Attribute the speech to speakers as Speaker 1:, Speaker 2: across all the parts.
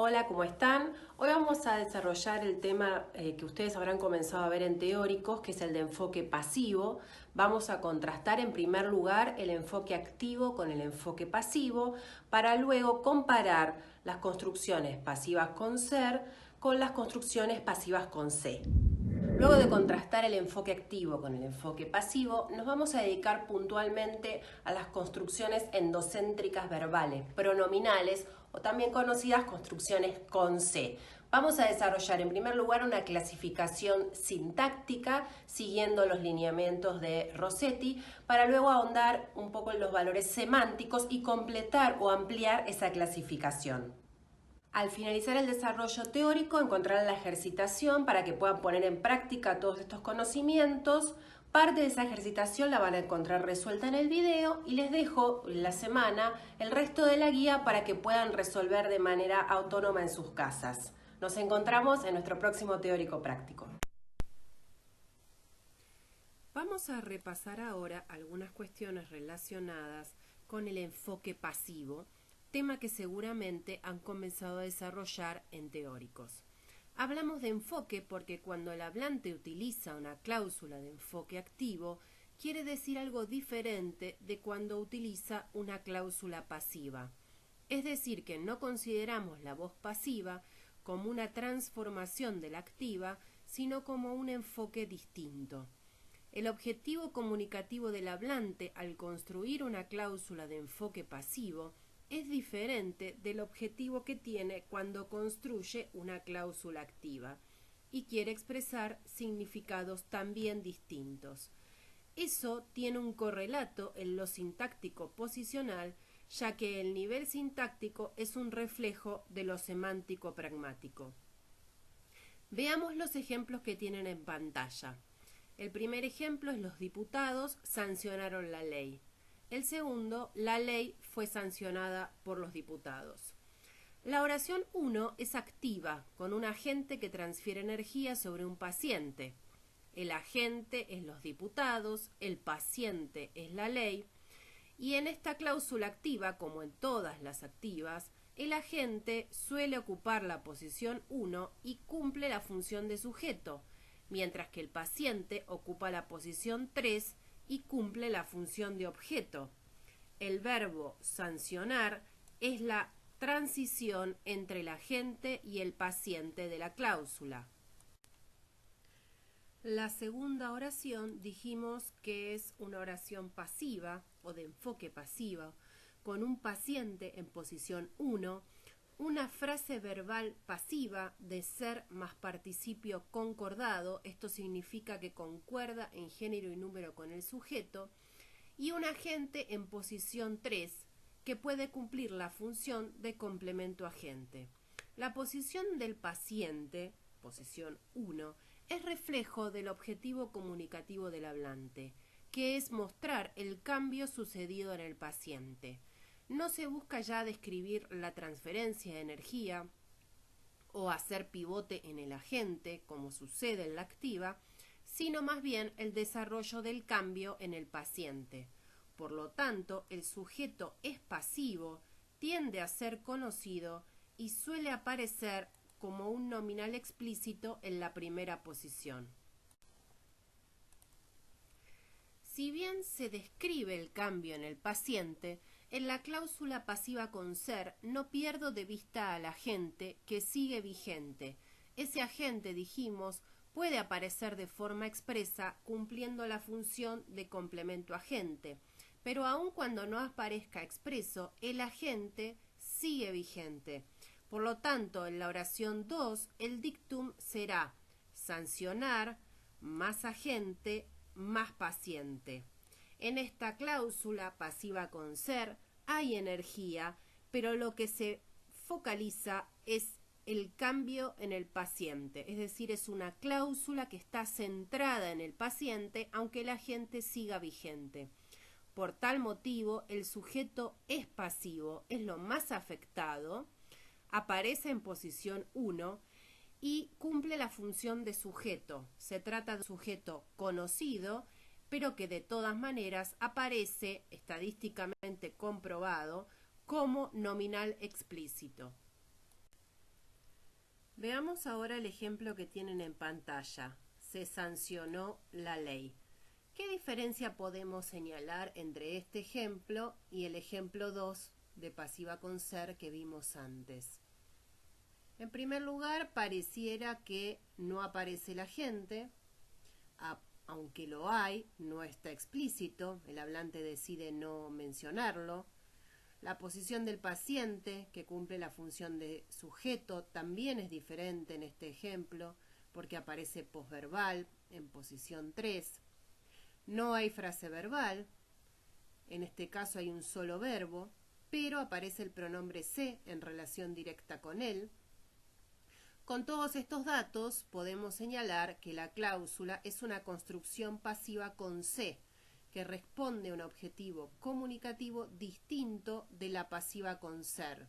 Speaker 1: Hola, ¿cómo están? Hoy vamos a desarrollar el tema que ustedes habrán comenzado a ver en teóricos, que es el de enfoque pasivo. Vamos a contrastar en primer lugar el enfoque activo con el enfoque pasivo para luego comparar las construcciones pasivas con ser con las construcciones pasivas con C. Luego de contrastar el enfoque activo con el enfoque pasivo, nos vamos a dedicar puntualmente a las construcciones endocéntricas verbales, pronominales o también conocidas construcciones con C. Vamos a desarrollar en primer lugar una clasificación sintáctica siguiendo los lineamientos de Rossetti para luego ahondar un poco en los valores semánticos y completar o ampliar esa clasificación. Al finalizar el desarrollo teórico, encontrarán la ejercitación para que puedan poner en práctica todos estos conocimientos. Parte de esa ejercitación la van a encontrar resuelta en el video y les dejo en la semana el resto de la guía para que puedan resolver de manera autónoma en sus casas. Nos encontramos en nuestro próximo teórico práctico. Vamos a repasar ahora algunas cuestiones relacionadas con el enfoque pasivo, tema que seguramente han comenzado a desarrollar en teóricos. Hablamos de enfoque porque cuando el hablante utiliza una cláusula de enfoque activo, quiere decir algo diferente de cuando utiliza una cláusula pasiva. Es decir, que no consideramos la voz pasiva como una transformación de la activa, sino como un enfoque distinto. El objetivo comunicativo del hablante al construir una cláusula de enfoque pasivo es diferente del objetivo que tiene cuando construye una cláusula activa y quiere expresar significados también distintos. Eso tiene un correlato en lo sintáctico posicional, ya que el nivel sintáctico es un reflejo de lo semántico pragmático. Veamos los ejemplos que tienen en pantalla. El primer ejemplo es los diputados sancionaron la ley. El segundo, la ley fue sancionada por los diputados. La oración 1 es activa, con un agente que transfiere energía sobre un paciente. El agente es los diputados, el paciente es la ley, y en esta cláusula activa, como en todas las activas, el agente suele ocupar la posición 1 y cumple la función de sujeto, mientras que el paciente ocupa la posición 3 y cumple la función de objeto. El verbo sancionar es la transición entre el agente y el paciente de la cláusula. La segunda oración dijimos que es una oración pasiva o de enfoque pasivo, con un paciente en posición 1, una frase verbal pasiva de ser más participio concordado, esto significa que concuerda en género y número con el sujeto, y un agente en posición 3, que puede cumplir la función de complemento agente. La posición del paciente, posición 1, es reflejo del objetivo comunicativo del hablante, que es mostrar el cambio sucedido en el paciente. No se busca ya describir la transferencia de energía o hacer pivote en el agente, como sucede en la activa, sino más bien el desarrollo del cambio en el paciente. Por lo tanto, el sujeto es pasivo, tiende a ser conocido y suele aparecer como un nominal explícito en la primera posición. Si bien se describe el cambio en el paciente, en la cláusula pasiva con ser no pierdo de vista al agente que sigue vigente. Ese agente, dijimos, puede aparecer de forma expresa cumpliendo la función de complemento agente, pero aun cuando no aparezca expreso, el agente sigue vigente. Por lo tanto, en la oración 2, el dictum será sancionar más agente más paciente. En esta cláusula pasiva con ser hay energía, pero lo que se focaliza es el cambio en el paciente, es decir, es una cláusula que está centrada en el paciente, aunque el agente siga vigente. Por tal motivo, el sujeto es pasivo, es lo más afectado, aparece en posición 1 y cumple la función de sujeto. Se trata de un sujeto conocido, pero que de todas maneras aparece, estadísticamente comprobado, como nominal explícito. Veamos ahora el ejemplo que tienen en pantalla. Se sancionó la ley. ¿Qué diferencia podemos señalar entre este ejemplo y el ejemplo 2 de pasiva con ser que vimos antes? En primer lugar, pareciera que no aparece el agente, aunque lo hay, no está explícito, el hablante decide no mencionarlo. La posición del paciente, que cumple la función de sujeto, también es diferente en este ejemplo, porque aparece posverbal en posición 3. No hay frase verbal, en este caso hay un solo verbo, pero aparece el pronombre se en relación directa con él. Con todos estos datos podemos señalar que la cláusula es una construcción pasiva con se, que responde a un objetivo comunicativo distinto de la pasiva con ser.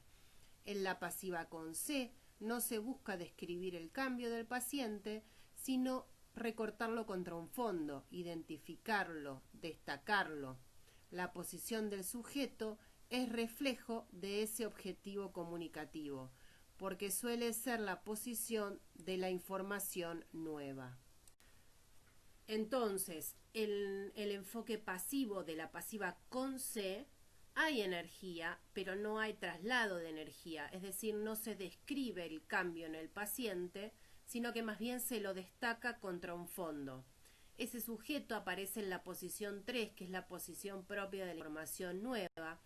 Speaker 1: En la pasiva con se no se busca describir el cambio del paciente, sino recortarlo contra un fondo, identificarlo, destacarlo. La posición del sujeto es reflejo de ese objetivo comunicativo, porque suele ser la posición de la información nueva. Entonces, el enfoque pasivo de la pasiva con se, hay energía, pero no hay traslado de energía, es decir, no se describe el cambio en el paciente, sino que más bien se lo destaca contra un fondo. Ese sujeto aparece en la posición 3, que es la posición propia de la información nueva,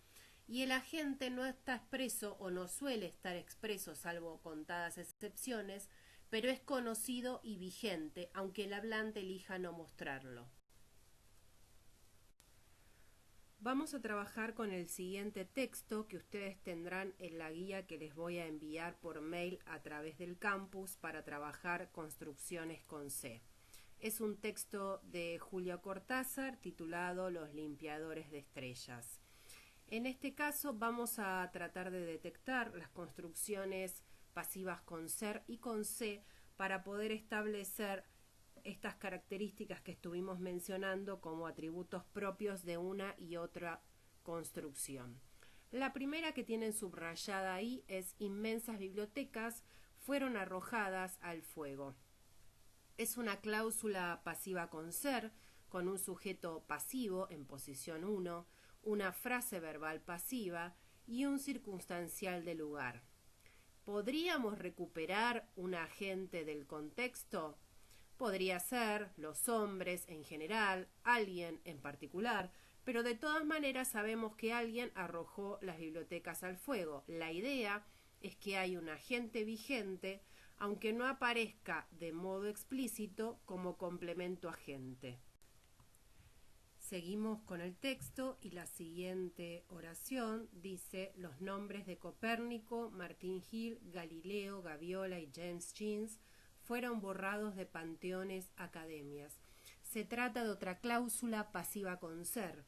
Speaker 1: y el agente no está expreso o no suele estar expreso, salvo contadas excepciones, pero es conocido y vigente, aunque el hablante elija no mostrarlo. Vamos a trabajar con el siguiente texto que ustedes tendrán en la guía que les voy a enviar por mail a través del campus para trabajar construcciones con C. Es un texto de Julio Cortázar titulado Los limpiadores de estrellas. En este caso vamos a tratar de detectar las construcciones pasivas con ser y con se para poder establecer estas características que estuvimos mencionando como atributos propios de una y otra construcción. La primera que tienen subrayada ahí es: inmensas bibliotecas fueron arrojadas al fuego. Es una cláusula pasiva con ser, con un sujeto pasivo en posición 1, una frase verbal pasiva y un circunstancial de lugar. ¿Podríamos recuperar un agente del contexto? Podría ser los hombres en general, alguien en particular, pero de todas maneras sabemos que alguien arrojó las bibliotecas al fuego. La idea es que hay un agente vigente, aunque no aparezca de modo explícito como complemento agente. Seguimos con el texto y la siguiente oración dice: los nombres de Copérnico, Martín Gil, Galileo, Gaviola y James Jeans fueron borrados de panteones, academias. Se trata de otra cláusula pasiva con ser.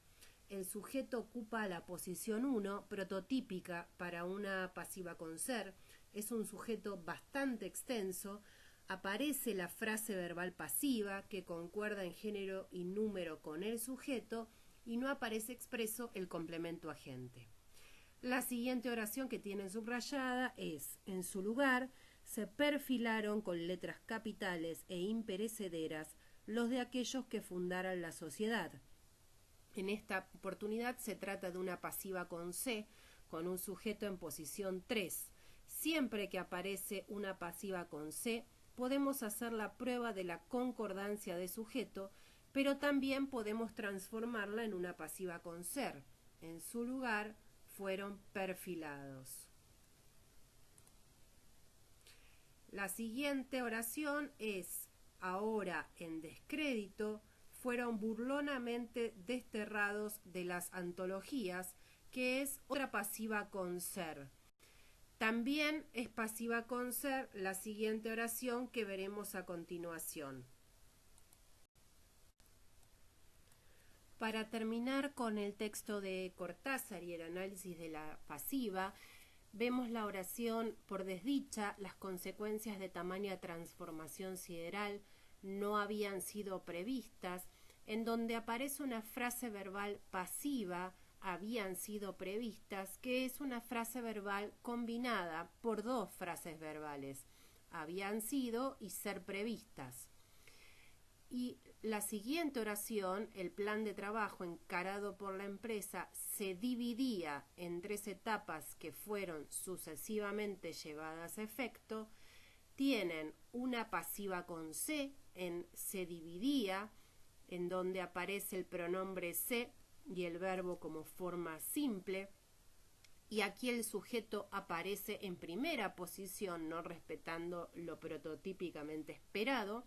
Speaker 1: El sujeto ocupa la posición 1, prototípica para una pasiva con ser. Es un sujeto bastante extenso. Aparece la frase verbal pasiva, que concuerda en género y número con el sujeto, y no aparece expreso el complemento agente. La siguiente oración que tienen subrayada es: en su lugar se perfilaron con letras capitales e imperecederas los de aquellos que fundaran la sociedad. En esta oportunidad se trata de una pasiva con C, con un sujeto en posición 3. Siempre que aparece una pasiva con C, podemos hacer la prueba de la concordancia de sujeto, pero también podemos transformarla en una pasiva con ser. En su lugar fueron perfilados. La siguiente oración es: ahora en descrédito fueron burlonamente desterrados de las antologías, que es otra pasiva con ser. También es pasiva con ser la siguiente oración que veremos a continuación. Para terminar con el texto de Cortázar y el análisis de la pasiva, vemos la oración: por desdicha, las consecuencias de tamaña transformación sideral no habían sido previstas, en donde aparece una frase verbal pasiva, habían sido previstas, que es una frase verbal combinada por dos frases verbales. habían sido y ser previstas. Y la siguiente oración, el plan de trabajo encarado por la empresa, se dividía en 3 etapas que fueron sucesivamente llevadas a efecto. Tienen una pasiva con se, en se dividía, en donde aparece el pronombre se y el verbo como forma simple. Y aquí el sujeto aparece en primera posición, no respetando lo prototípicamente esperado.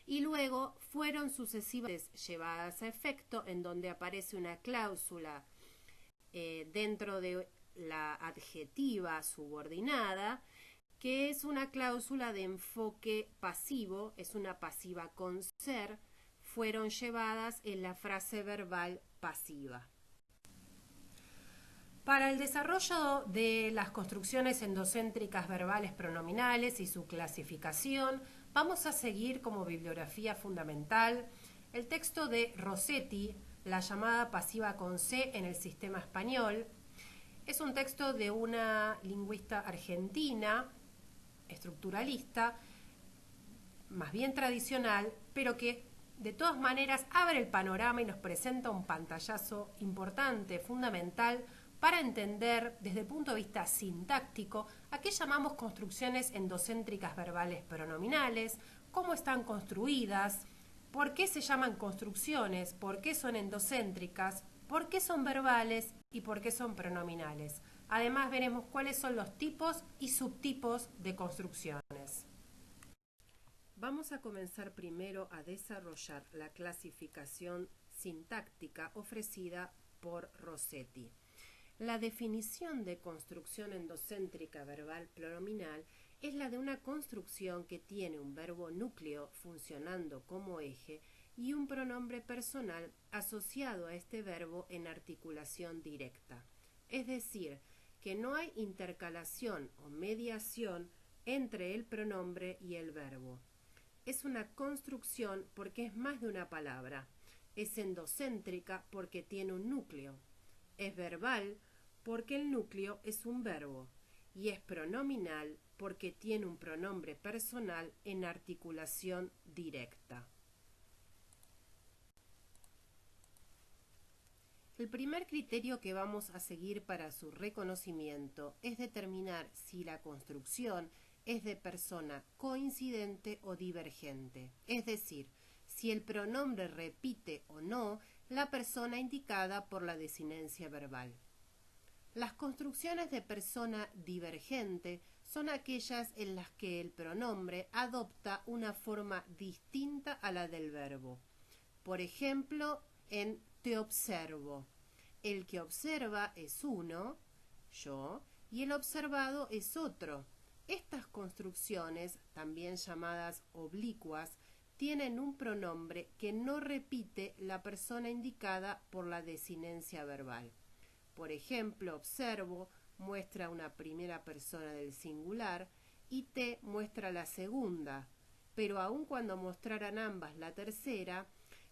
Speaker 1: Y luego fueron sucesivamente llevadas a efecto, en donde aparece una cláusula dentro de la adjetiva subordinada, que es una cláusula de enfoque pasivo, es una pasiva con ser, fueron llevadas en la frase verbal pasiva. Para el desarrollo de las construcciones endocéntricas verbales pronominales y su clasificación, vamos a seguir como bibliografía fundamental el texto de Rossetti, La llamada pasiva con C en el sistema español. Es un texto de una lingüista argentina, estructuralista, más bien tradicional, pero que de todas maneras abre el panorama y nos presenta un pantallazo importante, fundamental, para entender desde el punto de vista sintáctico a qué llamamos construcciones endocéntricas verbales pronominales, cómo están construidas, por qué se llaman construcciones, por qué son endocéntricas, por qué son verbales y por qué son pronominales. Además veremos cuáles son los tipos y subtipos de construcciones. Vamos a comenzar primero a desarrollar la clasificación sintáctica ofrecida por Rossetti. La definición de construcción endocéntrica verbal pronominal es la de una construcción que tiene un verbo núcleo funcionando como eje y un pronombre personal asociado a este verbo en articulación directa. Es decir, que no hay intercalación o mediación entre el pronombre y el verbo. Es una construcción porque es más de una palabra. Es endocéntrica porque tiene un núcleo. Es verbal porque el núcleo es un verbo. Y es pronominal porque tiene un pronombre personal en articulación directa. El primer criterio que vamos a seguir para su reconocimiento es determinar si la construcción es de persona coincidente o divergente, es decir, si el pronombre repite o no la persona indicada por la desinencia verbal. Las construcciones de persona divergente son aquellas en las que el pronombre adopta una forma distinta a la del verbo. Por ejemplo, en te observo. El que observa es uno, yo, y el observado es otro. Estas construcciones, también llamadas oblicuas, tienen un pronombre que no repite la persona indicada por la desinencia verbal. Por ejemplo, observo muestra una primera persona del singular y te muestra la segunda, pero aun cuando mostraran ambas la tercera,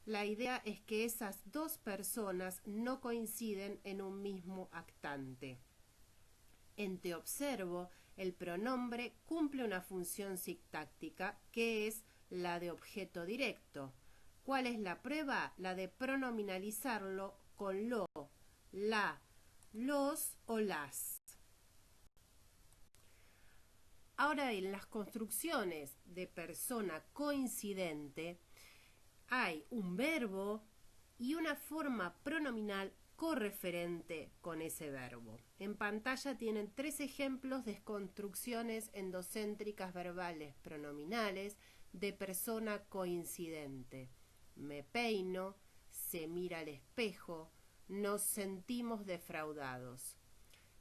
Speaker 1: la idea es que esas dos personas no coinciden en un mismo actante. En te observo, el pronombre cumple una función sintáctica que es la de objeto directo. ¿Cuál es la prueba? La de pronominalizarlo con lo, la, los o las. Ahora, en las construcciones de persona coincidente hay un verbo y una forma pronominal correferente con ese verbo. En pantalla tienen 3 ejemplos de construcciones endocéntricas verbales pronominales de persona coincidente. Me peino, se mira al espejo, nos sentimos defraudados.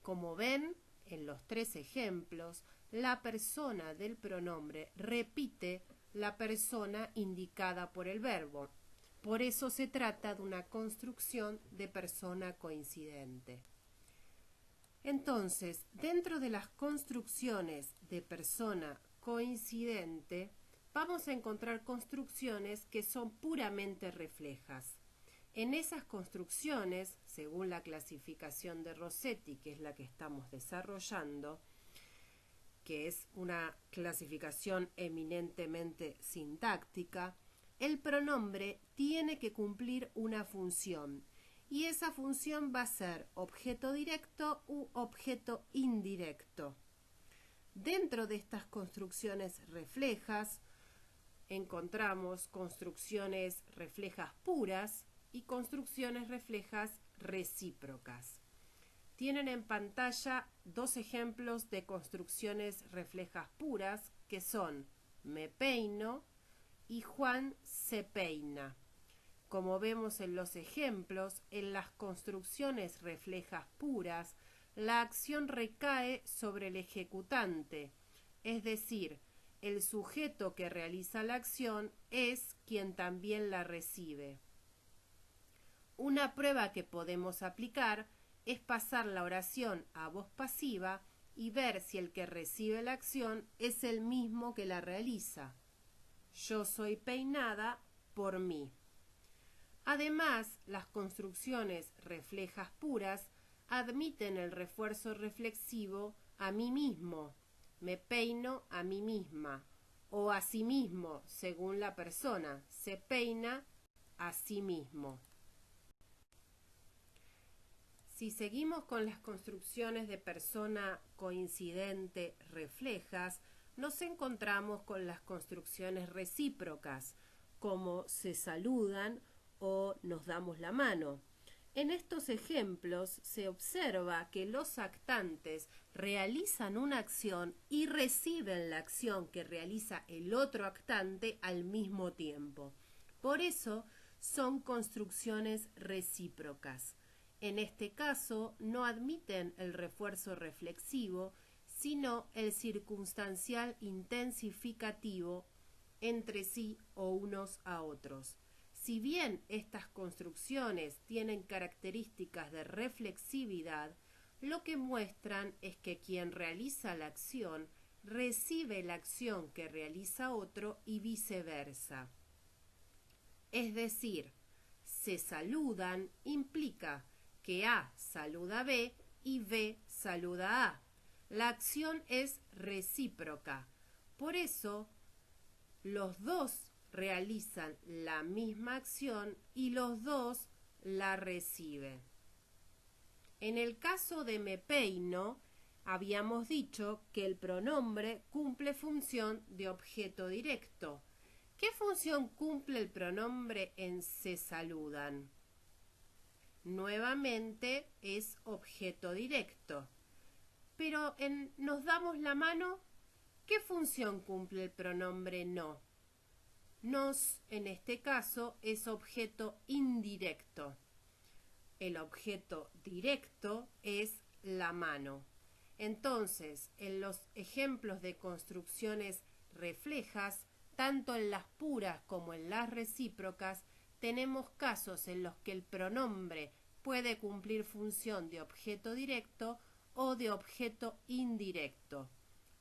Speaker 1: Como ven, en los 3 ejemplos, la persona del pronombre repite la persona indicada por el verbo. Por eso se trata de una construcción de persona coincidente. Entonces, dentro de las construcciones de persona coincidente, vamos a encontrar construcciones que son puramente reflejas. En esas construcciones, según la clasificación de Rossetti, que es la que estamos desarrollando, que es una clasificación eminentemente sintáctica, el pronombre tiene que cumplir una función y esa función va a ser objeto directo u objeto indirecto. Dentro de estas construcciones reflejas encontramos construcciones reflejas puras y construcciones reflejas recíprocas. Tienen en pantalla dos ejemplos de construcciones reflejas puras que son me peino y Juan se peina. Como vemos en los ejemplos, en las construcciones reflejas puras, la acción recae sobre el ejecutante, es decir, el sujeto que realiza la acción es quien también la recibe. Una prueba que podemos aplicar es pasar la oración a voz pasiva y ver si el que recibe la acción es el mismo que la realiza. Yo soy peinada por mí. Además, las construcciones reflejas puras admiten el refuerzo reflexivo a mí mismo, me peino a mí misma, o a sí mismo, según la persona, se peina a sí mismo. Si seguimos con las construcciones de persona coincidente reflejas, nos encontramos con las construcciones recíprocas, como se saludan o nos damos la mano. En estos ejemplos se observa que los actantes realizan una acción y reciben la acción que realiza el otro actante al mismo tiempo. Por eso son construcciones recíprocas. En este caso no admiten el refuerzo reflexivo, sino el circunstancial intensificativo entre sí o unos a otros. Si bien estas construcciones tienen características de reflexividad, lo que muestran es que quien realiza la acción recibe la acción que realiza otro y viceversa. Es decir, se saludan implica que A saluda a B y B saluda a A. La acción es recíproca. Por eso, los dos realizan la misma acción y los dos la reciben. En el caso de me peino, habíamos dicho que el pronombre cumple función de objeto directo. ¿Qué función cumple el pronombre en se saludan? Nuevamente es objeto directo. Pero en nos damos la mano, ¿qué función cumple el pronombre no? Nos, en este caso, es objeto indirecto. El objeto directo es la mano. Entonces, en los ejemplos de construcciones reflejas, tanto en las puras como en las recíprocas, tenemos casos en los que el pronombre puede cumplir función de objeto directo o de objeto indirecto.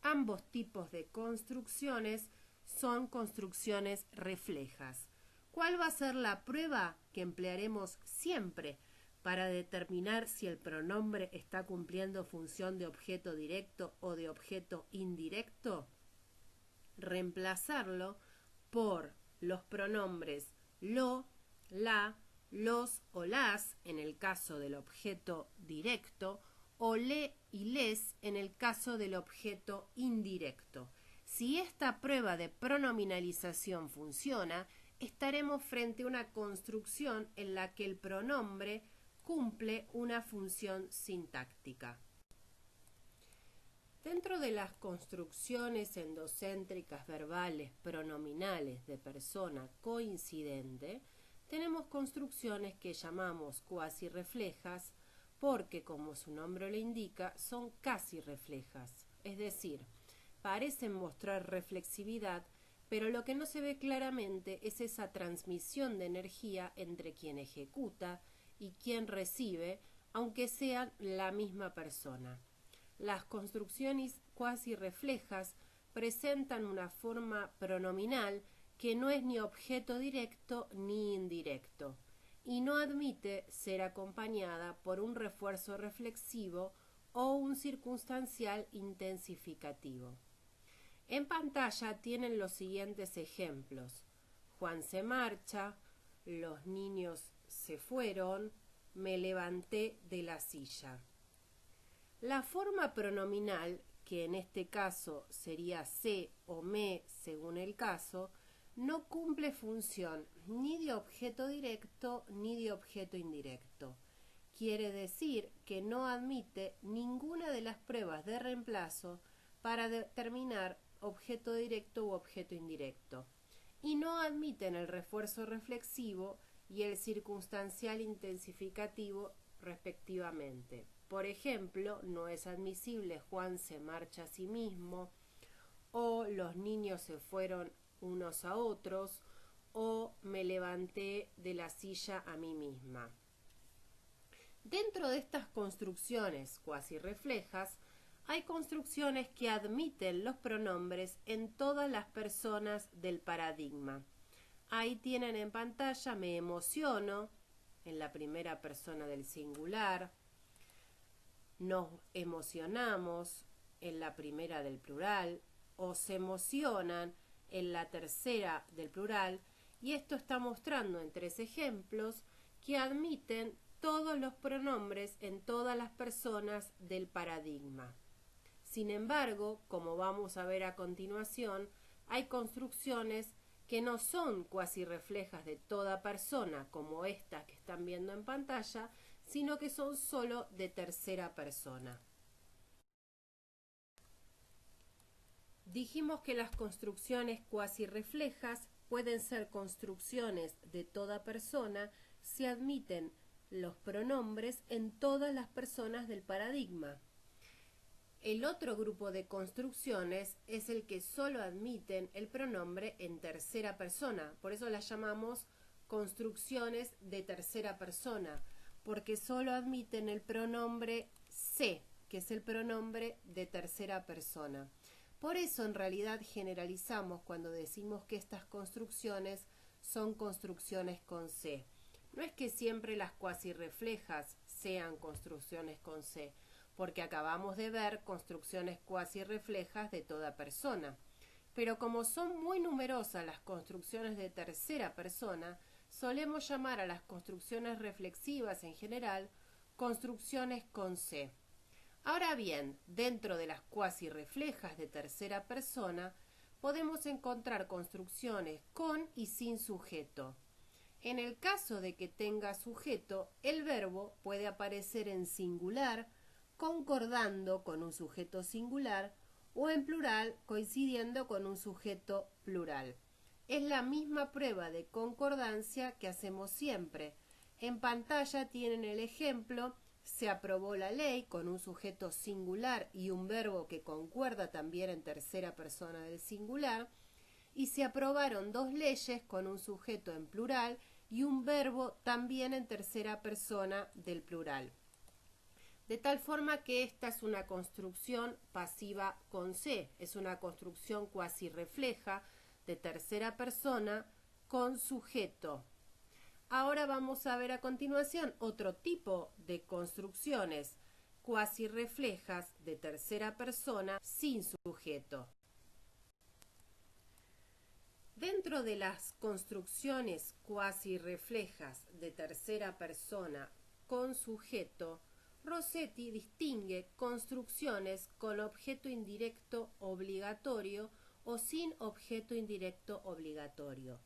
Speaker 1: Ambos tipos de construcciones son construcciones reflejas. ¿Cuál va a ser la prueba que emplearemos siempre para determinar si el pronombre está cumpliendo función de objeto directo o de objeto indirecto? Reemplazarlo por los pronombres lo, la, los o las en el caso del objeto directo o le y les en el caso del objeto indirecto. Si esta prueba de pronominalización funciona, estaremos frente a una construcción en la que el pronombre cumple una función sintáctica. Dentro de las construcciones endocéntricas verbales pronominales de persona coincidente, tenemos construcciones que llamamos cuasi reflejas porque, como su nombre lo indica, son casi reflejas, es decir, parecen mostrar reflexividad, pero lo que no se ve claramente es esa transmisión de energía entre quien ejecuta y quien recibe, aunque sean la misma persona. Las construcciones cuasi reflejas presentan una forma pronominal que no es ni objeto directo ni indirecto y no admite ser acompañada por un refuerzo reflexivo o un circunstancial intensificativo. En pantalla tienen los siguientes ejemplos: Juan se marcha, los niños se fueron, me levanté de la silla. La forma pronominal, que en este caso sería se o me según el caso, no cumple función ni de objeto directo ni de objeto indirecto. Quiere decir que no admite ninguna de las pruebas de reemplazo para determinar objeto directo u objeto indirecto, y no admiten el refuerzo reflexivo y el circunstancial intensificativo respectivamente. Por ejemplo, no es admisible Juan se marcha a sí mismo, o los niños se fueron unos a otros, o me levanté de la silla a mí misma. Dentro de estas construcciones cuasi reflejas, hay construcciones que admiten los pronombres en todas las personas del paradigma. Ahí tienen en pantalla me emociono, en la primera persona del singular, nos emocionamos, en la primera del plural, o se emocionan, en la tercera del plural, y esto está mostrando en 3 ejemplos que admiten todos los pronombres en todas las personas del paradigma. Sin embargo, como vamos a ver a continuación, hay construcciones que no son cuasi reflejas de toda persona, como estas que están viendo en pantalla, sino que son solo de tercera persona. Dijimos que las construcciones cuasi reflejas pueden ser construcciones de toda persona si admiten los pronombres en todas las personas del paradigma. El otro grupo de construcciones es el que solo admiten el pronombre en tercera persona. Por eso las llamamos construcciones de tercera persona, porque solo admiten el pronombre se, que es el pronombre de tercera persona. Por eso en realidad generalizamos cuando decimos que estas construcciones son construcciones con se. No es que siempre las cuasi reflejas sean construcciones con se, porque acabamos de ver construcciones cuasi reflejas de toda persona. Pero como son muy numerosas las construcciones de tercera persona, solemos llamar a las construcciones reflexivas en general construcciones con se. Ahora bien, dentro de las cuasi reflejas de tercera persona, podemos encontrar construcciones con y sin sujeto. En el caso de que tenga sujeto, el verbo puede aparecer en singular, concordando con un sujeto singular, o en plural, coincidiendo con un sujeto plural. Es la misma prueba de concordancia que hacemos siempre. En pantalla tienen el ejemplo: se aprobó la ley con un sujeto singular y un verbo que concuerda también en tercera persona del singular, y se aprobaron 2 leyes con un sujeto en plural y un verbo también en tercera persona del plural. De tal forma que esta es una construcción pasiva con se, es una construcción cuasi refleja de tercera persona con sujeto. Ahora vamos a ver a continuación otro tipo de construcciones cuasi reflejas de tercera persona sin sujeto. Dentro de las construcciones cuasi reflejas de tercera persona con sujeto, Rossetti distingue construcciones con objeto indirecto obligatorio o sin objeto indirecto obligatorio.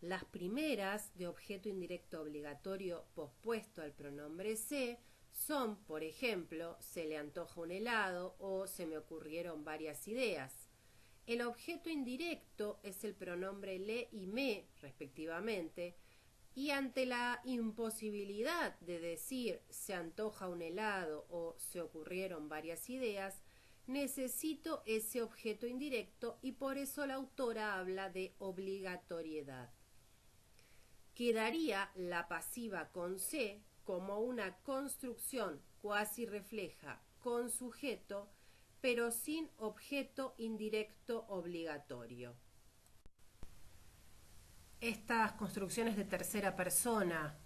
Speaker 1: Las primeras, de objeto indirecto obligatorio pospuesto al pronombre se, son, por ejemplo, se le antoja un helado o se me ocurrieron varias ideas. El objeto indirecto es el pronombre le y me, respectivamente, y ante la imposibilidad de decir se antoja un helado o se ocurrieron varias ideas, necesito ese objeto indirecto y por eso la autora habla de obligatoriedad. Quedaría la pasiva con se como una construcción cuasi refleja con sujeto, pero sin objeto indirecto obligatorio. Estas construcciones de tercera persona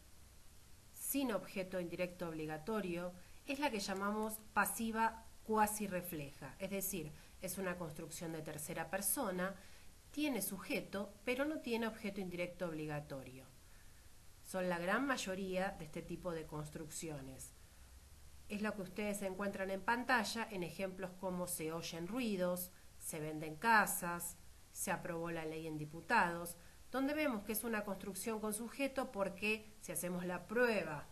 Speaker 1: sin objeto indirecto obligatorio es la que llamamos pasiva cuasi refleja, es decir, es una construcción de tercera persona, tiene sujeto, pero no tiene objeto indirecto obligatorio. Son la gran mayoría de este tipo de construcciones. Es lo que ustedes encuentran en pantalla en ejemplos como se oyen ruidos, se venden casas, se aprobó la ley en diputados, donde vemos que es una construcción con sujeto porque si hacemos la prueba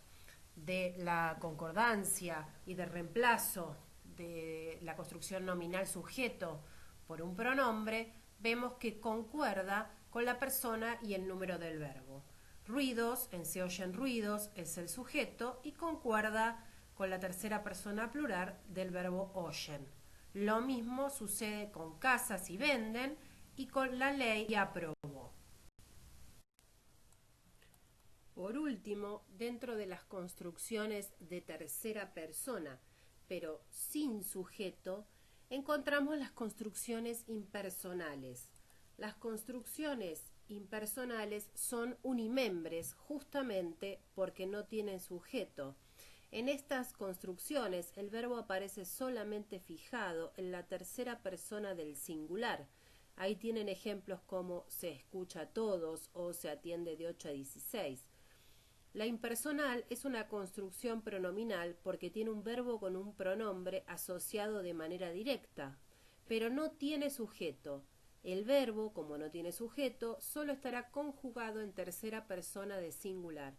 Speaker 1: de la concordancia y de reemplazo de la construcción nominal sujeto por un pronombre, vemos que concuerda con la persona y el número del verbo. Ruidos, en se oyen ruidos, es el sujeto y concuerda con la tercera persona plural del verbo oyen. Lo mismo sucede con casas y venden y con la ley y aprobó. Por último, dentro de las construcciones de tercera persona, pero sin sujeto, encontramos las construcciones impersonales. Las construcciones impersonales son unimembres justamente porque no tienen sujeto. En estas construcciones el verbo aparece solamente fijado en la tercera persona del singular. Ahí tienen ejemplos como se escucha a todos o se atiende de 8 a 16. La impersonal es una construcción pronominal porque tiene un verbo con un pronombre asociado de manera directa, pero no tiene sujeto. El verbo, como no tiene sujeto, solo estará conjugado en tercera persona de singular,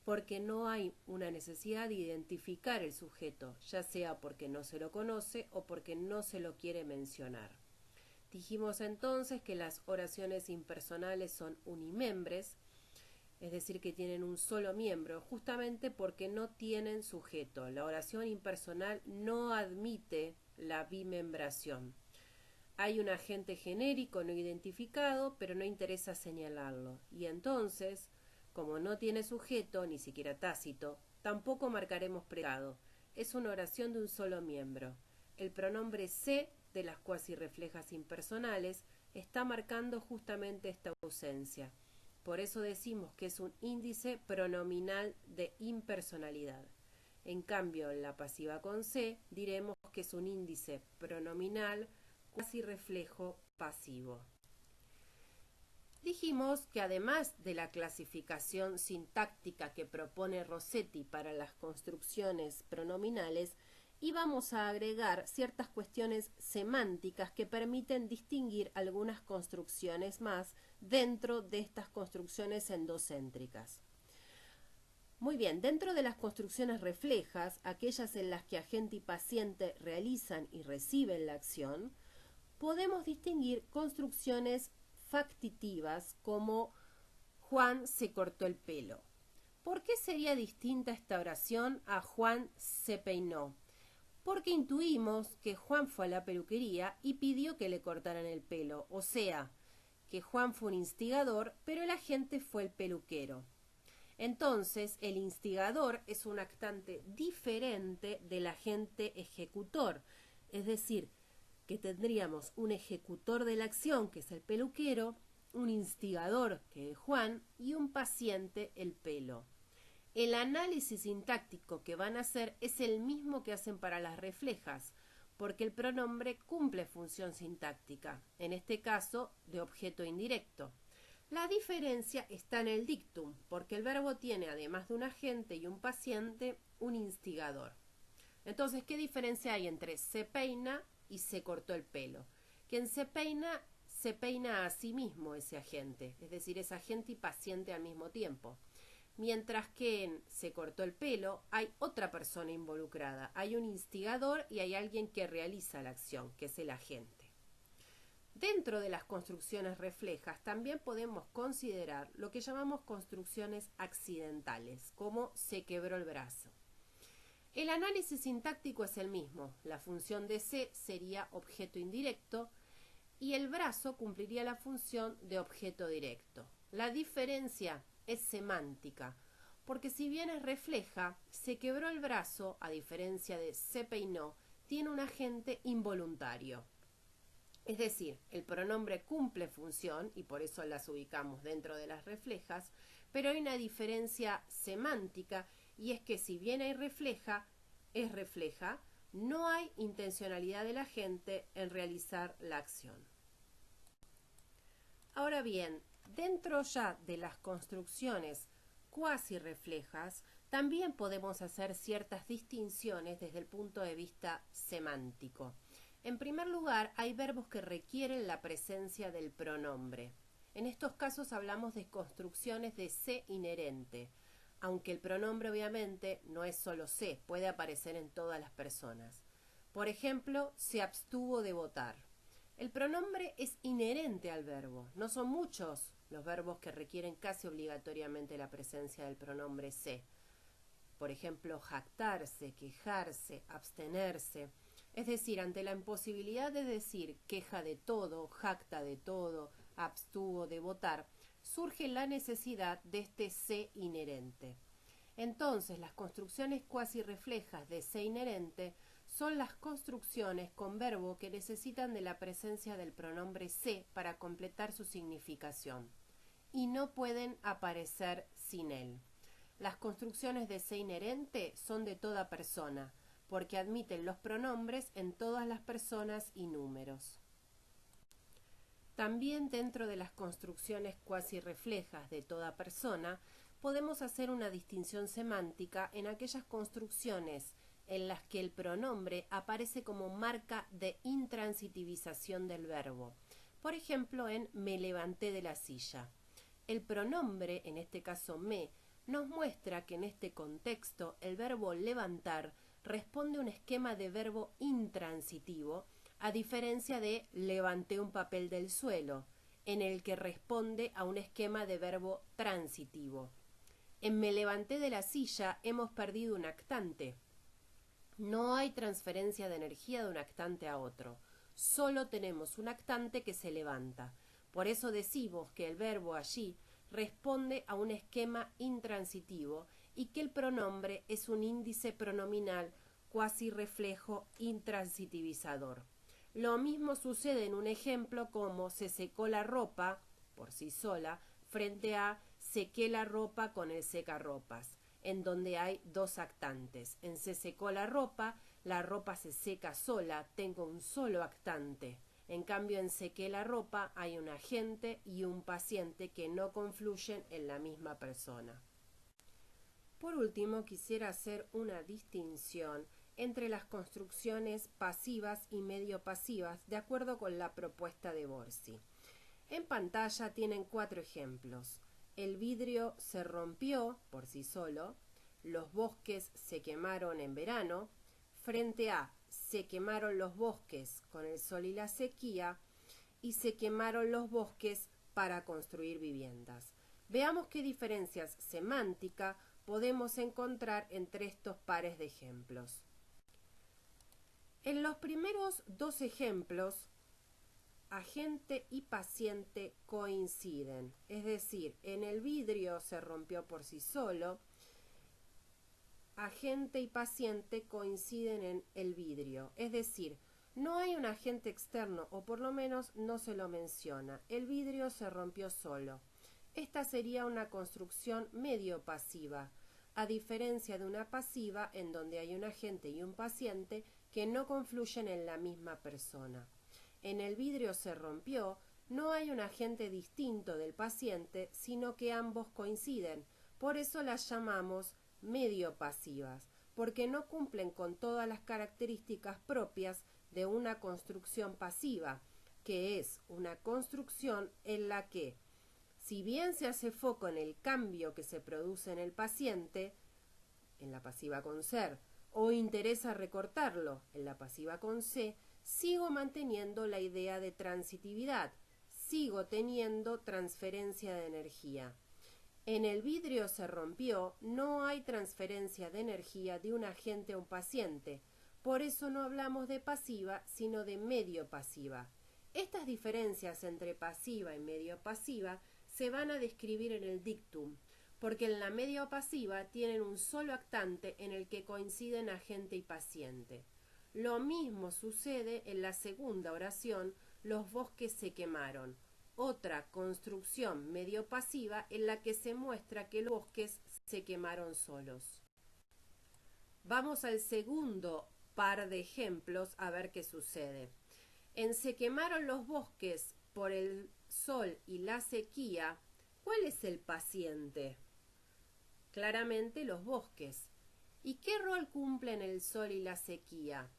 Speaker 1: porque no hay una necesidad de identificar el sujeto, ya sea porque no se lo conoce o porque no se lo quiere mencionar. Dijimos entonces que las oraciones impersonales son unimembres, es decir, que tienen un solo miembro, justamente porque no tienen sujeto. La oración impersonal no admite la bimembración. Hay un agente genérico no identificado, pero no interesa señalarlo. Y entonces, como no tiene sujeto, ni siquiera tácito, tampoco marcaremos predicado. Es una oración de un solo miembro. El pronombre se de las cuasirreflejas impersonales está marcando justamente esta ausencia. Por eso decimos que es un índice pronominal de impersonalidad. En cambio, en la pasiva con se diremos que es un índice pronominal cuasirreflejo pasivo. Dijimos que además de la clasificación sintáctica que propone Rossetti para las construcciones pronominales, íbamos a agregar ciertas cuestiones semánticas que permiten distinguir algunas construcciones más dentro de estas construcciones endocéntricas. Muy bien, dentro de las construcciones reflejas, aquellas en las que agente y paciente realizan y reciben la acción, podemos distinguir construcciones factitivas como Juan se cortó el pelo. ¿Por qué sería distinta esta oración a Juan se peinó? Porque intuimos que Juan fue a la peluquería y pidió que le cortaran el pelo, o sea, que Juan fue un instigador, pero el agente fue el peluquero. Entonces, el instigador es un actante diferente del agente ejecutor, es decir, que tendríamos un ejecutor de la acción, que es el peluquero, un instigador, que es Juan, y un paciente, el pelo. El análisis sintáctico que van a hacer es el mismo que hacen para las reflejas, porque el pronombre cumple función sintáctica, en este caso de objeto indirecto. La diferencia está en el dictum, porque el verbo tiene, además de un agente y un paciente, un instigador. Entonces, ¿qué diferencia hay entre se peina y se cortó el pelo? Quien se peina a sí mismo ese agente, es decir, es agente y paciente al mismo tiempo. Mientras que en se cortó el pelo hay otra persona involucrada, hay un instigador y hay alguien que realiza la acción, que es el agente. Dentro de las construcciones reflejas también podemos considerar lo que llamamos construcciones accidentales, como se quebró el brazo. El análisis sintáctico es el mismo, la función de se sería objeto indirecto y el brazo cumpliría la función de objeto directo. La diferencia es semántica, porque si bien es refleja, se quebró el brazo, a diferencia de se peinó, tiene un agente involuntario. Es decir, el pronombre cumple función y por eso las ubicamos dentro de las reflejas, pero hay una diferencia semántica y es que si bien hay refleja, es refleja, no hay intencionalidad del agente en realizar la acción. Ahora bien, dentro ya de las construcciones cuasi reflejas, también podemos hacer ciertas distinciones desde el punto de vista semántico. En primer lugar, hay verbos que requieren la presencia del pronombre. En estos casos hablamos de construcciones de se inherente, aunque el pronombre obviamente no es solo se, puede aparecer en todas las personas. Por ejemplo, se abstuvo de votar. El pronombre es inherente al verbo. No son muchos los verbos que requieren casi obligatoriamente la presencia del pronombre se. Por ejemplo, jactarse, quejarse, abstenerse. Es decir, ante la imposibilidad de decir queja de todo, jacta de todo, abstuvo de votar, surge la necesidad de este se inherente. Entonces, las construcciones cuasi reflejas de se inherente son las construcciones con verbo que necesitan de la presencia del pronombre se para completar su significación y no pueden aparecer sin él. Las construcciones de se inherente son de toda persona, porque admiten los pronombres en todas las personas y números. También dentro de las construcciones cuasi reflejas de toda persona, podemos hacer una distinción semántica en aquellas construcciones en las que el pronombre aparece como marca de intransitivización del verbo. Por ejemplo, en me levanté de la silla. El pronombre, en este caso me, nos muestra que en este contexto el verbo levantar responde a un esquema de verbo intransitivo, a diferencia de levanté un papel del suelo, en el que responde a un esquema de verbo transitivo. En me levanté de la silla hemos perdido un actante. No hay transferencia de energía de un actante a otro. Solo tenemos un actante que se levanta. Por eso decimos que el verbo allí responde a un esquema intransitivo y que el pronombre es un índice pronominal cuasi reflejo intransitivizador. Lo mismo sucede en un ejemplo como se secó la ropa por sí sola frente a sequé la ropa con el secarropas, en donde hay dos actantes. En se secó la ropa se seca sola, tengo un solo actante. En cambio, en sequé la ropa hay un agente y un paciente que no confluyen en la misma persona. Por último, quisiera hacer una distinción entre las construcciones pasivas y medio pasivas de acuerdo con la propuesta de Borsi. En pantalla tienen 4 ejemplos. El vidrio se rompió por sí solo, los bosques se quemaron en verano, frente a se quemaron los bosques con el sol y la sequía y se quemaron los bosques para construir viviendas. Veamos qué diferencias semánticas podemos encontrar entre estos pares de ejemplos. En los primeros 2 ejemplos, agente y paciente coinciden, es decir, en el vidrio se rompió por sí solo, agente y paciente coinciden en el vidrio, es decir, no hay un agente externo o por lo menos no se lo menciona, el vidrio se rompió solo. Esta sería una construcción medio pasiva, a diferencia de una pasiva en donde hay un agente y un paciente que no confluyen en la misma persona. En el vidrio se rompió, no hay un agente distinto del paciente, sino que ambos coinciden. Por eso las llamamos medio pasivas, porque no cumplen con todas las características propias de una construcción pasiva, que es una construcción en la que, si bien se hace foco en el cambio que se produce en el paciente, en la pasiva con ser, o interesa recortarlo, en la pasiva con se, sigo manteniendo la idea de transitividad, sigo teniendo transferencia de energía. En el vidrio se rompió, no hay transferencia de energía de un agente a un paciente, por eso no hablamos de pasiva, sino de medio pasiva. Estas diferencias entre pasiva y medio pasiva se van a describir en el dictum, porque en la medio pasiva tienen un solo actante en el que coinciden agente y paciente. Lo mismo sucede en la segunda oración, los bosques se quemaron, otra construcción medio pasiva en la que se muestra que los bosques se quemaron solos. Vamos al segundo par de ejemplos a ver qué sucede. Se quemaron los bosques por el sol y la sequía. ¿Cuál es el paciente? Claramente los bosques. ¿Y qué rol cumplen el sol y la sequía?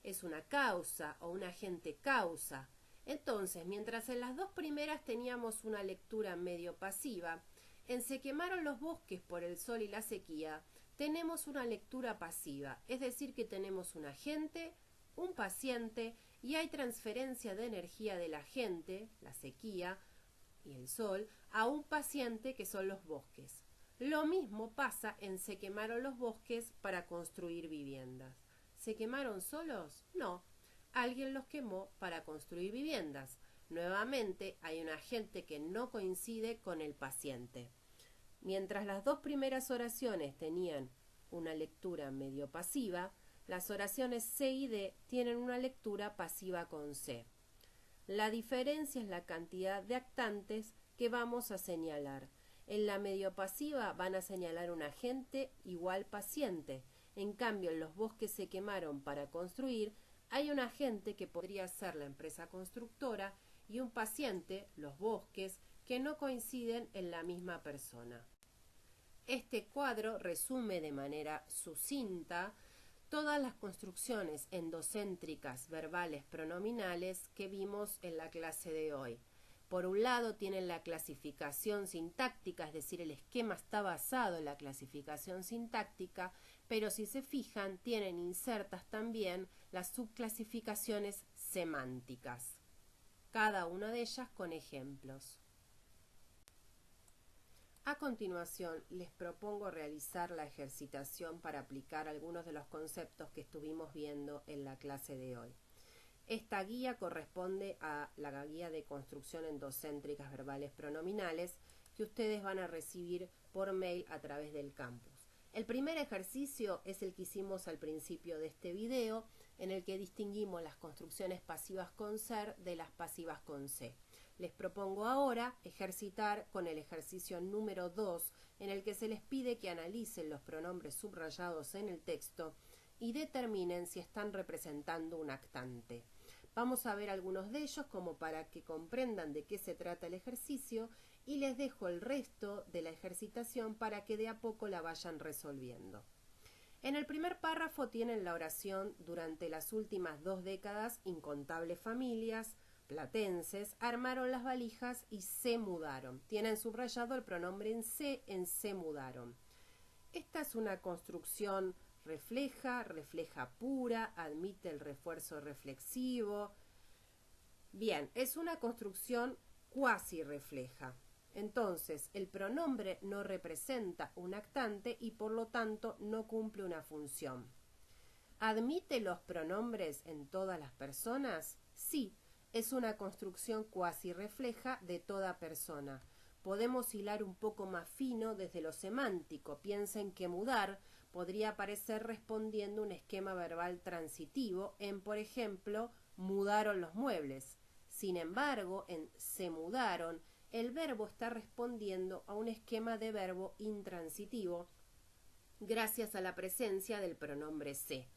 Speaker 1: Es una causa o un agente causa. Entonces, mientras en las dos primeras teníamos una lectura medio pasiva, Se quemaron los bosques por el sol y la sequía, tenemos una lectura pasiva, es decir, que tenemos un agente, un paciente y hay transferencia de energía del agente, la sequía y el sol, a un paciente que son los bosques. Lo mismo pasa en Se quemaron los bosques para construir viviendas. ¿Se quemaron solos? No. Alguien los quemó para construir viviendas. Nuevamente hay un agente que no coincide con el paciente. Mientras las dos primeras oraciones tenían una lectura medio pasiva, las oraciones C y D tienen una lectura pasiva con C. La diferencia es la cantidad de actantes que vamos a señalar. En la medio pasiva van a señalar un agente igual paciente. En cambio, en los bosques se quemaron para construir, hay un agente que podría ser la empresa constructora y un paciente, los bosques, que no coinciden en la misma persona. Este cuadro resume de manera sucinta todas las construcciones endocéntricas verbales pronominales que vimos en la clase de hoy. Por un lado tienen la clasificación sintáctica, es decir, el esquema está basado en la clasificación sintáctica, pero si se fijan tienen insertas también las subclasificaciones semánticas, cada una de ellas con ejemplos. A continuación, les propongo realizar la ejercitación para aplicar algunos de los conceptos que estuvimos viendo en la clase de hoy. Esta guía corresponde a la guía de construcción endocéntricas verbales pronominales que ustedes van a recibir por mail a través del campus. El primer ejercicio es el que hicimos al principio de este video, en el que distinguimos las construcciones pasivas con ser de las pasivas con C. Les propongo ahora ejercitar con el ejercicio número 2, en el que se les pide que analicen los pronombres subrayados en el texto y determinen si están representando un actante. Vamos a ver algunos de ellos como para que comprendan de qué se trata el ejercicio y les dejo el resto de la ejercitación para que de a poco la vayan resolviendo. En el primer párrafo tienen la oración: durante las últimas 2 décadas, incontables familias platenses armaron las valijas y se mudaron. Tienen subrayado el pronombre en se mudaron. Esta es una construcción refleja pura, admite el refuerzo reflexivo. Bien, es una construcción cuasi refleja. Entonces, el pronombre no representa un actante y por lo tanto no cumple una función. ¿Admite los pronombres en todas las personas? Sí, es una construcción cuasi refleja de toda persona. Podemos hilar un poco más fino desde lo semántico. Piensen que mudar podría aparecer respondiendo un esquema verbal transitivo en, por ejemplo, mudaron los muebles. Sin embargo, en se mudaron, el verbo está respondiendo a un esquema de verbo intransitivo gracias a la presencia del pronombre se.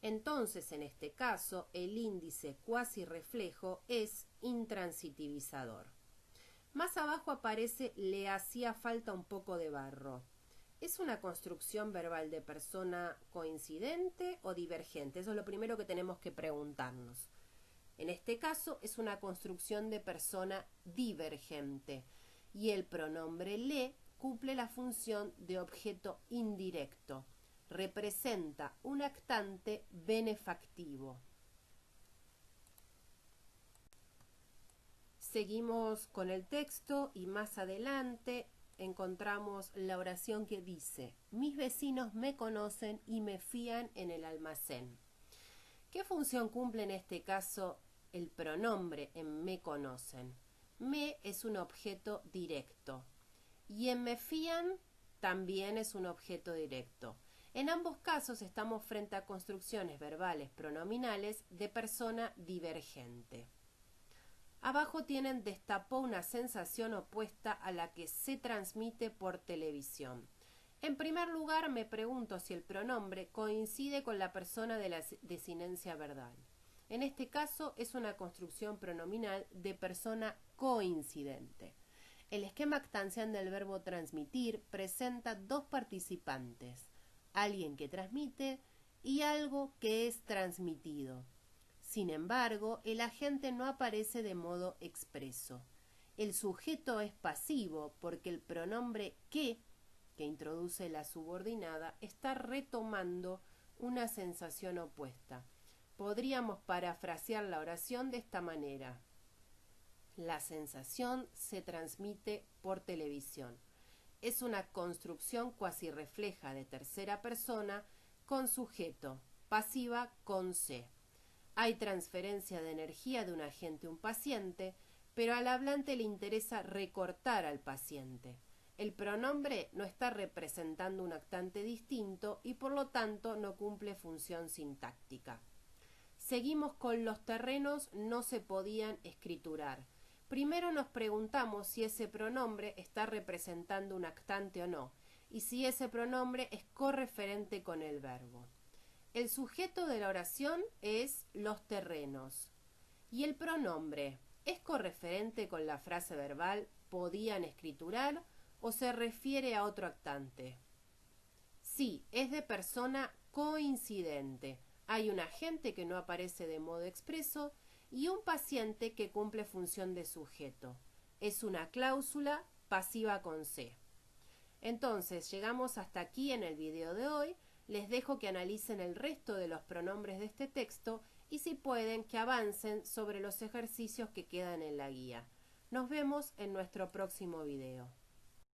Speaker 1: Entonces, en este caso, el índice cuasi reflejo es intransitivizador. Más abajo aparece le hacía falta un poco de barro. ¿Es una construcción verbal de persona coincidente o divergente? Eso es lo primero que tenemos que preguntarnos. En este caso es una construcción de persona divergente y el pronombre le cumple la función de objeto indirecto. Representa un actante benefactivo. Seguimos con el texto y más adelante encontramos la oración que dice: mis vecinos me conocen y me fían en el almacén. ¿Qué función cumple en este caso el pronombre en me conocen? Me es un objeto directo y en me fían también es un objeto directo. En ambos casos estamos frente a construcciones verbales pronominales de persona divergente. Abajo tienen destapó una sensación opuesta a la que se transmite por televisión. En primer lugar, me pregunto si el pronombre coincide con la persona de la desinencia verbal. En este caso, es una construcción pronominal de persona coincidente. El esquema actancial del verbo transmitir presenta dos participantes, alguien que transmite y algo que es transmitido. Sin embargo, el agente no aparece de modo expreso. El sujeto es pasivo porque el pronombre que introduce la subordinada, está retomando una sensación opuesta. Podríamos parafrasear la oración de esta manera. La sensación se transmite por televisión. Es una construcción cuasi refleja de tercera persona con sujeto, pasiva con se. Hay transferencia de energía de un agente a un paciente, pero al hablante le interesa recortar al paciente. El pronombre no está representando un actante distinto y por lo tanto no cumple función sintáctica. Seguimos con los terrenos no se podían escriturar. Primero nos preguntamos si ese pronombre está representando un actante o no, y si ese pronombre es correferente con el verbo. El sujeto de la oración es los terrenos. ¿Y el pronombre es correferente con la frase verbal podían escriturar o se refiere a otro actante? Sí, es de persona coincidente. Hay un agente que no aparece de modo expreso y un paciente que cumple función de sujeto. Es una cláusula pasiva con se. Entonces, llegamos hasta aquí en el video de hoy. Les dejo que analicen el resto de los pronombres de este texto y si pueden que avancen sobre los ejercicios que quedan en la guía. Nos vemos en nuestro próximo video.